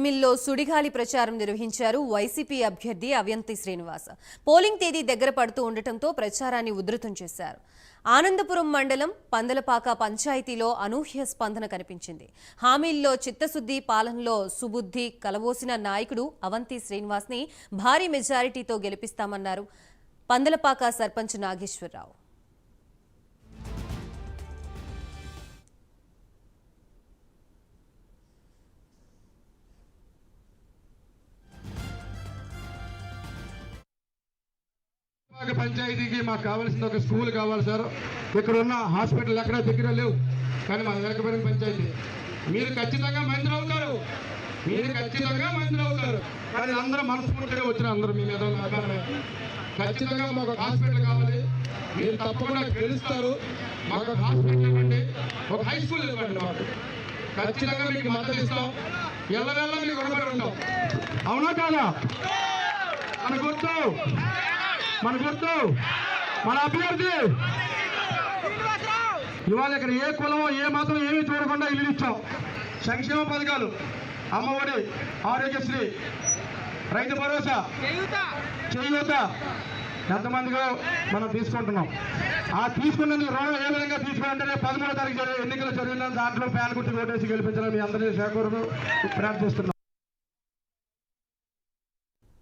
మిల్లో సుడిగాలి ప్రచారం నిర్వహించారు వైసీపీ అభ్యర్థి అవంతి శ్రీనివాస్. పోలింగ్ తేదీ దగ్గర పడుతూ ఉండటంతో ప్రచారాన్ని ఉధృతం చేశారు. ఆనందపురం మండలం పందలపాక పంచాయతీలో అనూహ్య స్పందన కనిపించింది. హామీల్లో చిత్తశుద్ధి, పాలనలో సుబుద్ధి కలబోసిన నాయకుడు అవంతి శ్రీనివాస్ ని భారీ మెజారిటీతో గెలిపిస్తామన్నారు పందలపాక సర్పంచ్ నాగేశ్వరరావు. పంచాయతీకి మాకు కావాల్సిన ఒక స్కూల్ కావాలి సార్. ఇక్కడ ఉన్న హాస్పిటల్ ఎక్కడ దగ్గర లేవు, కానీ మా వెనకబడిన పంచాయతీ. మీరు ఖచ్చితంగా మంత్రి అవుతారు, కానీ అందరూ మనస్ఫూర్తిగా వచ్చిన అందరూ మీ మీద ఖచ్చితంగా మాకు ఒక హాస్పిటల్ కావాలి. మీరు తప్పకుండా గెలుస్తారు. మాకు ఒక హాస్పిటల్ ఇవ్వండి, ఒక హై స్కూల్ ఇవ్వండి. మాకు ఖచ్చితంగా మీకు మద్దతు ఇస్తాం. ఎల్లవెల్ల మీకు రుణపడి ఉంటాం. అవునా కాదా? మన గుర్తు మన అభ్యర్థి. ఇవాళ ఇక్కడ ఏ కులం ఏ మతం ఏమీ చూడకుండా ఇల్లు ఇచ్చాం. సంక్షేమ పథకాలు, అమ్మఒడి, ఆరోగ్యశ్రీ, రైతు భరోసా, చేయూత ఎంతమందిగా మనం తీసుకుంటున్నాం. ఆ తీసుకున్న రుణం ఏ విధంగా తీసుకుంటే 13వ తారీఖు ఎన్నికలు జరిగిన దాంట్లో ఫ్యాన్ గుర్తు ఓటేసి గెలిపించాలని మీ అందరినీ సేకూరును ప్రార్థిస్తున్నాం.